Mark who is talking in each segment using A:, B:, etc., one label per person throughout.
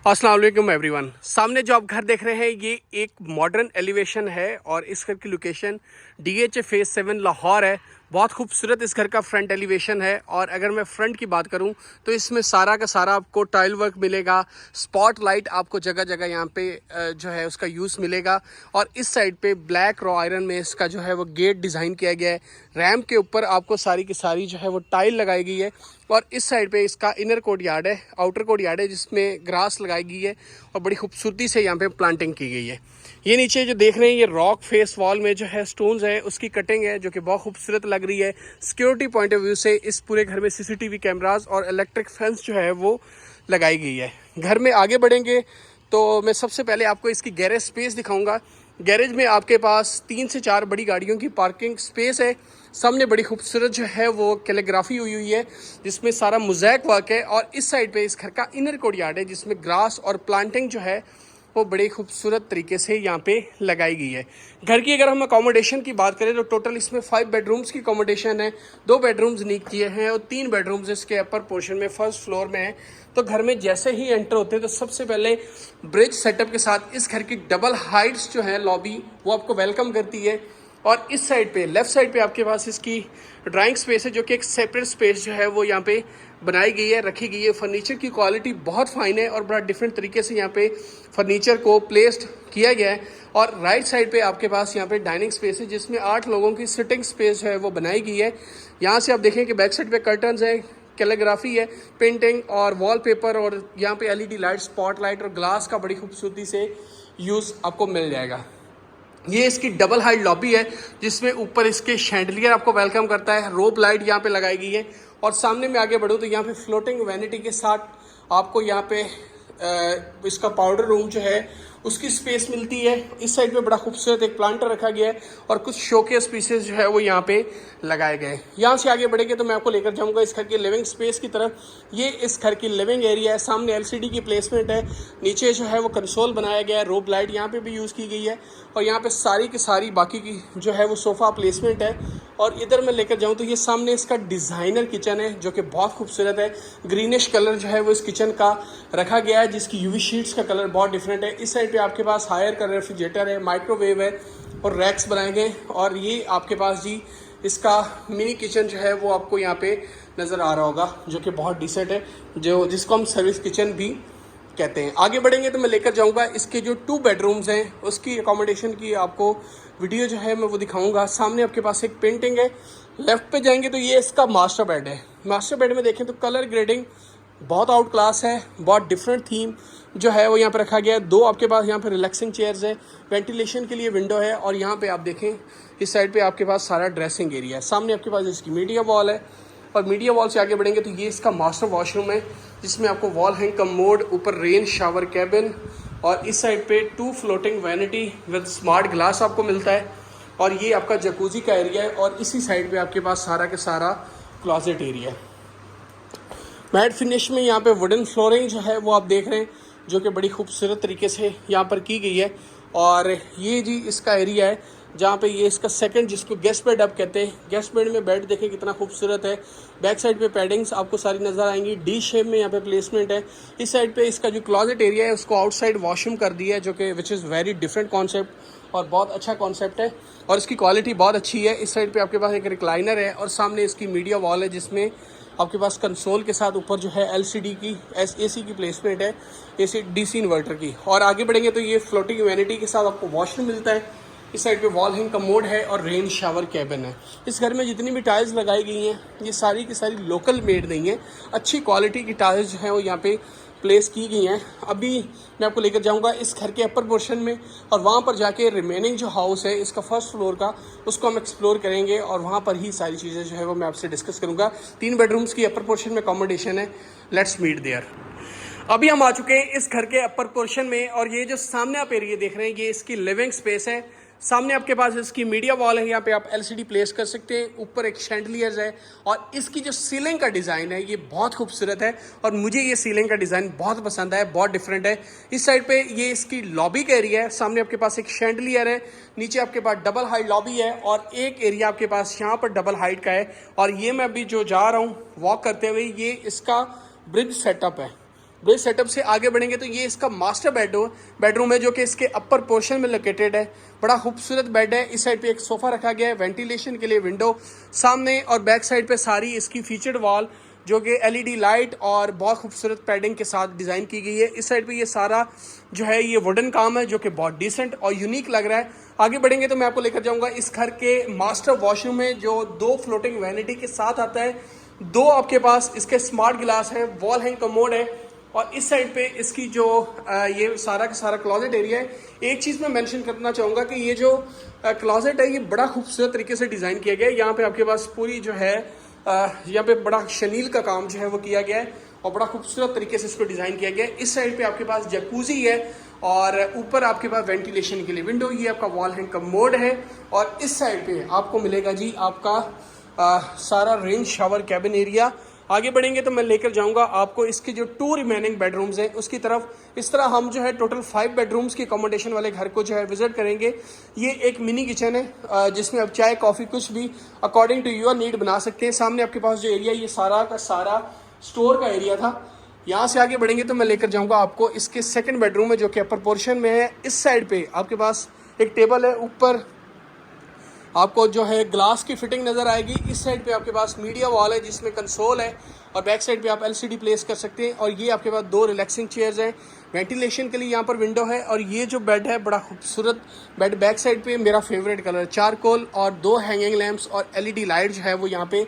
A: अस्सलाम वालेकुम एवरीवन। सामने जो आप घर देख रहे हैं ये एक मॉडर्न एलिवेशन है और इस घर की लोकेशन DH फेज 7 लाहौर है। बहुत खूबसूरत इस घर का फ्रंट एलिवेशन है और अगर मैं फ्रंट की बात करूं तो इसमें सारा का सारा आपको टाइल वर्क मिलेगा। स्पॉट लाइट आपको जगह जगह यहाँ पे जो है उसका यूज़ मिलेगा और इस साइड पे ब्लैक रॉ आयरन में इसका जो है वो गेट डिज़ाइन किया गया है। रैम्प के ऊपर आपको सारी की सारी जो है वो टाइल लगाई गई है और इस साइड पे इसका इनर कोर्ट यार्ड है, आउटर कोर्ट यार्ड है जिसमें ग्रास लगाई गई है और बड़ी खूबसूरती से यहाँ पे प्लांटिंग की गई है। ये नीचे जो देख रहे हैं ये रॉक फेस वॉल में जो है स्टोन्स है उसकी कटिंग है जो कि बहुत खूबसूरत लग रही है। सिक्योरिटी पॉइंट ऑफ व्यू से इस पूरे घर में CCTV कैमरास और इलेक्ट्रिक फेंस जो है वो लगाई गई है। घर में आगे बढ़ेंगे तो मैं सबसे पहले आपको इसकी गैरेज स्पेस दिखाऊंगा। गैरेज में आपके पास 3 से 4 बड़ी गाड़ियों की पार्किंग स्पेस है। सामने बड़ी खूबसूरत जो है वो कैलीग्राफी हुई है जिसमें सारा मोज़ेक वर्क है और इस साइड पे इस घर का इनर कोर्ट यार्ड है जिसमें ग्रास और प्लांटिंग जो है वो बड़ी खूबसूरत तरीके से यहाँ पे लगाई गई है। घर की अगर हम अकोमोडेशन की बात करें तो टोटल इसमें 5 बेडरूम्स की अकोमोडेशन है। 2 बेडरूम्स नीक किए हैं और 3 बेडरूम्स इसके अपर पोर्शन में फर्स्ट फ्लोर में है। तो घर में जैसे ही एंटर होते हैं तो सबसे पहले ब्रिज सेटअप के साथ इस घर की डबल हाइट्स जो है लॉबी वो आपको वेलकम करती है और इस साइड पे लेफ्ट साइड पे आपके पास इसकी ड्राइंग स्पेस है जो कि एक सेपरेट स्पेस जो है वो यहाँ पे बनाई गई है, रखी गई है। फर्नीचर की क्वालिटी बहुत फाइन है और बड़ा डिफरेंट तरीके से यहाँ पे फर्नीचर को प्लेस्ड किया गया है और राइट साइड पे आपके पास यहाँ पे डाइनिंग स्पेस है जिसमें 8 लोगों की सिटिंग स्पेस जो है वो बनाई गई है। यहाँ से आप देखें कि बैक साइड पे कर्टन्स है, कैलीग्राफी है, पेंटिंग और वॉलपेपर और यहाँ पे LED लाइट, स्पॉट लाइट और ग्लास का बड़ी खूबसूरती से यूज़ आपको मिल जाएगा। ये इसकी डबल हाइट लॉबी है जिसमें ऊपर इसके शैंडलियर आपको वेलकम करता है। रोप लाइट यहाँ पे लगाई गई है और सामने में आगे बढ़ूँ तो यहाँ पे फ्लोटिंग वैनिटी के साथ आपको यहाँ पे इसका पाउडर रूम जो है उसकी स्पेस मिलती है। इस साइड पे बड़ा खूबसूरत एक प्लांटर रखा गया है और कुछ शोकेस पीसेस जो है वो यहाँ पे लगाए गए। यहाँ से आगे बढ़ेंगे तो मैं आपको लेकर जाऊँगा इस घर की लिविंग स्पेस की तरफ। ये इस घर की लिविंग एरिया है। सामने LCD की प्लेसमेंट है, नीचे जो है वो कंसोल बनाया गया है, रोप लाइट यहाँ पे भी यूज़ की गई है और यहाँ पे सारी की सारी बाकी की जो है वो सोफ़ा प्लेसमेंट है। और इधर मैं लेकर जाऊँ तो ये सामने इसका डिज़ाइनर किचन है जो कि बहुत खूबसूरत है। ग्रीनिश कलर जो है वो इस किचन का रखा गया है जिसकी UV शीट्स का कलर बहुत डिफरेंट है। इस साइड पे आपके पास हायर का रेफ्रिजरेटर है, माइक्रोवेव है और रैक्स बनाए गए और ये आपके पास जी इसका मिनी किचन जो है वो आपको यहाँ पे नज़र आ रहा होगा जो कि बहुत डिसेंट है, जो जिसको हम सर्विस किचन भी कहते हैं। आगे बढ़ेंगे तो मैं लेकर जाऊंगा इसके जो 2 बेडरूम्स हैं उसकी अकोमोडेशन की आपको वीडियो जो है मैं वो दिखाऊंगा। सामने आपके पास एक पेंटिंग है। लेफ्ट पे जाएंगे तो ये इसका मास्टर बेड है। मास्टर बेड में देखें तो कलर ग्रेडिंग बहुत आउट क्लास है, बहुत डिफरेंट थीम जो है वो यहाँ पे रखा गया है। 2 आपके पास यहाँ पे रिलैक्सिंग चेयर्स है, वेंटिलेशन के लिए विंडो है और यहाँ पे आप देखें इस साइड पे आपके पास सारा ड्रेसिंग एरिया है। सामने आपके पास इसकी मीडिया वॉल है और मीडिया वॉल से आगे बढ़ेंगे तो ये इसका मास्टर वॉशरूम है जिसमें आपको वॉल हैंग कमोड, ऊपर रेन शावर कैबिन और इस साइड पे 2 floating vanity with smart glass आपको मिलता है और ये आपका जकूजी का एरिया है और इसी साइड पे आपके पास सारा के सारा क्लॉजेट एरिया है। मैट फिनिश में यहाँ पे वुडन फ्लोरिंग जो है वो आप देख रहे हैं जो कि बड़ी खूबसूरत तरीके से यहाँ पर की गई है और ये जी इसका एरिया है जहाँ पे ये इसका सेकंड जिसको गेस्ट बेड आप कहते हैं। गेस्ट बेड में बेड देखें कितना खूबसूरत है। बैक साइड पे पैडिंग्स आपको सारी नज़र आएंगी। D शेप में यहाँ पे प्लेसमेंट है। इस साइड पे इसका जो क्लॉजेट एरिया है उसको आउटसाइड वॉशरूम कर दिया है जो कि which is very different concept और बहुत अच्छा कॉन्सेप्ट है और इसकी क्वालिटी बहुत अच्छी है। इस साइड पे आपके पास एक रिक्लाइनर है और सामने इसकी मीडिया वॉल है जिसमें आपके पास कंसोल के साथ ऊपर जो है LCD की AC की प्लेसमेंट है, DC इन्वर्टर की। और आगे बढ़ेंगे तो ये फ्लोटिंग वैनिटी के साथ आपको वॉशरूम मिलता है। इस साइड पे वॉल हैंग कमोड है और रेन शावर कैबिन है। इस घर में जितनी भी टाइल्स लगाई गई हैं ये सारी की सारी लोकल मेड नहीं है, अच्छी क्वालिटी की टाइल्स जो हैं वो यहाँ पे प्लेस की गई हैं। अभी मैं आपको लेकर जाऊंगा इस घर के अपर पोर्शन में और वहाँ पर जाके रिमेनिंग जो हाउस है इसका फर्स्ट फ्लोर का उसको हम एक्सप्लोर करेंगे और वहाँ पर ही सारी चीज़ें जो है वो मैं आपसे डिस्कस करूँगा। 3 बेडरूम्स की अपर पोर्शन में अकोमोडेशन है। Let's meet there. अभी हम आ चुके हैं इस घर के अपर पोर्शन में और ये जो सामने आप एरिया देख रहे हैं ये इसकी लिविंग स्पेस है। सामने आपके पास इसकी मीडिया वॉल है, यहाँ पे आप LCD प्लेस कर सकते हैं। ऊपर एक शैंडलियर्स है और इसकी जो सीलिंग का डिज़ाइन है ये बहुत खूबसूरत है और मुझे ये सीलिंग का डिज़ाइन बहुत पसंद है, बहुत डिफरेंट है। इस साइड पे ये इसकी लॉबी का एरिया है। सामने आपके पास एक शैंडलियर है, नीचे आपके पास डबल हाइट लॉबी है और एक एरिया आपके पास यहाँ पर डबल हाइट का है। और ये मैं अभी जो जा रहा हूँ वॉक करते हुए ये इसका ब्रिज सेटअप है। बेस सेटअप से आगे बढ़ेंगे तो ये इसका मास्टर बेडरूम है जो कि इसके अपर पोर्शन में लोकेटेड है। बड़ा खूबसूरत बेड है। इस साइड पे एक सोफ़ा रखा गया है वेंटिलेशन के लिए, विंडो सामने और बैक साइड पे सारी इसकी फीचर्ड वॉल जो कि एलईडी लाइट और बहुत खूबसूरत पैडिंग के साथ डिज़ाइन की गई है। इस साइड पे ये सारा जो है ये वुडन काम है जो कि बहुत डिसेंट और यूनिक लग रहा है। आगे बढ़ेंगे तो मैं आपको लेकर जाऊंगा इस घर के मास्टर वॉशरूम में जो 2 फ्लोटिंग वैनिटी के साथ आता है। 2 आपके पास इसके स्मार्ट गिलास हैं, वॉल हैंग कमोड है और इस साइड पे इसकी जो ये सारा का सारा क्लॉजेट एरिया है। एक चीज़ मैं मेंशन करना चाहूँगा कि ये जो क्लॉजेट है ये बड़ा खूबसूरत तरीके से डिज़ाइन किया गया है। यहाँ पे आपके पास पूरी जो है यहाँ पे बड़ा शनील का काम जो है वो किया गया है और बड़ा खूबसूरत तरीके से इसको डिज़ाइन किया गया है। इस साइड पे आपके पास जकूजी है और ऊपर आपके पास वेंटिलेशन के लिए विंडो, ये आपका वॉल हैंग कमोड है। और इस साइड पे आपको मिलेगा जी आपका सारा रेन शावर कैबिन एरिया। आगे बढ़ेंगे तो मैं लेकर जाऊंगा आपको इसके जो 2 रिमेनिंग बेडरूम्स हैं उसकी तरफ। इस तरह हम जो है टोटल 5 बेडरूम्स की अकोमोडेशन वाले घर को जो है विजिट करेंगे। ये एक मिनी किचन है जिसमें आप चाय कॉफ़ी कुछ भी अकॉर्डिंग टू योर नीड बना सकते हैं। सामने आपके पास जो एरिया ये सारा का सारा स्टोर का एरिया था। यहाँ से आगे बढ़ेंगे तो मैं लेकर जाऊँगा आपको इसके 2nd बेडरूम में जो कि अपर पोर्शन में है। इस साइड पर आपके पास एक टेबल है, ऊपर आपको जो है ग्लास की फिटिंग नज़र आएगी। इस साइड पे आपके पास मीडिया वॉल है जिसमें कंसोल है और बैक साइड पे आप एलसीडी प्लेस कर सकते हैं। और ये आपके पास 2 रिलैक्सिंग चेयर्स हैं, वेंटिलेशन के लिए यहाँ पर विंडो है। और ये जो बेड है बड़ा खूबसूरत बेड, बैक साइड पे मेरा फेवरेट कलर चारकोल और 2 हैंगिंग लैंप्स और एलईडी लाइट जो है वो यहाँ पे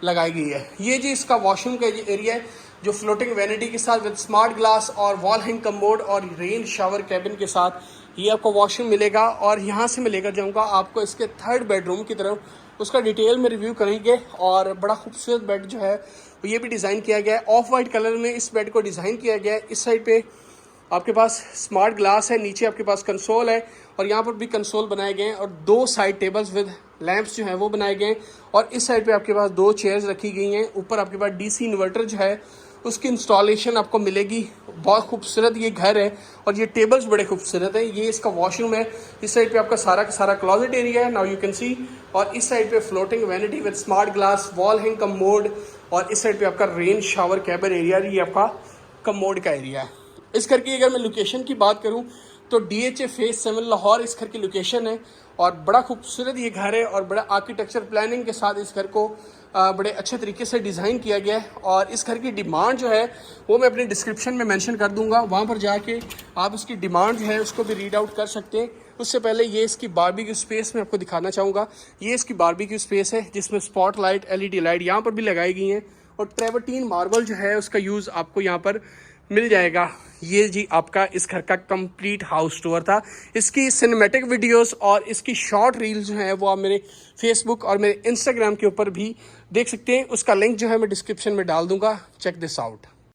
A: लगाई गई है। ये जी इसका वॉशरूम का एरिया है जो फ्लोटिंग वैनिटी के साथ विद स्मार्ट ग्लास और वॉल हैंग कमोड और रेन शावर कैबिन के साथ ये आपको वॉशरूम मिलेगा। और यहाँ से मैं लेकर जाऊँगा आपको इसके 3rd बेडरूम की तरफ, उसका डिटेल में रिव्यू करेंगे। और बड़ा खूबसूरत बेड जो है ये भी डिज़ाइन किया गया है, ऑफ वाइट कलर में इस बेड को डिज़ाइन किया गया है। इस साइड पे आपके पास स्मार्ट ग्लास है, नीचे आपके पास कंसोल है और यहाँ पर भी कंसोल बनाए गए हैं और 2 साइड टेबल्स विद लैंप्स जो हैं वो बनाए गए हैं। और इस साइड पे आपके पास 2 चेयर्स रखी गई हैं। ऊपर आपके पास डीसी इन्वर्टर जो है उसकी इंस्टॉलेशन आपको मिलेगी। बहुत खूबसूरत ये घर है और ये टेबल्स बड़े खूबसूरत हैं। ये इसका वॉशरूम है। इस साइड पे आपका सारा का सारा क्लॉजेट एरिया है, नाउ यू कैन सी। और इस साइड पे floating vanity with smart glass, wall hang commode और इस साइड पे आपका रेन शावर कैबिन एरिया, ये आपका कमोड का एरिया है। इस घर की अगर मैं लोकेशन की बात करूं तो DHA फेज 7 लाहौर इस घर की लोकेशन है। और बड़ा खूबसूरत ये घर है और बड़ा आर्किटेक्चर प्लानिंग के साथ इस घर को बड़े अच्छे तरीके से डिज़ाइन किया गया है। और इस घर की डिमांड जो है वो मैं अपनी डिस्क्रिप्शन में मेंशन कर दूंगा, वहाँ पर जाके आप इसकी डिमांड जो है उसको भी रीड आउट कर सकते हैं। उससे पहले ये इसकी बारबेक्यू स्पेस मैं आपको दिखाना चाहूँगा। ये इसकी बारबेक्यू स्पेस है जिसमें स्पॉट लाइट, LED लाइट यहाँ पर भी लगाई गई हैं और ट्रेवर्टीन मार्बल जो है उसका यूज़ आपको यहाँ पर मिल जाएगा। ये जी आपका इस घर का कंप्लीट हाउस टूर था। इसकी सिनेमैटिक वीडियोस और इसकी शॉर्ट रील्स जो हैं वो आप मेरे फेसबुक और मेरे इंस्टाग्राम के ऊपर भी देख सकते हैं। उसका लिंक जो है मैं डिस्क्रिप्शन में डाल दूंगा, चेक दिस आउट।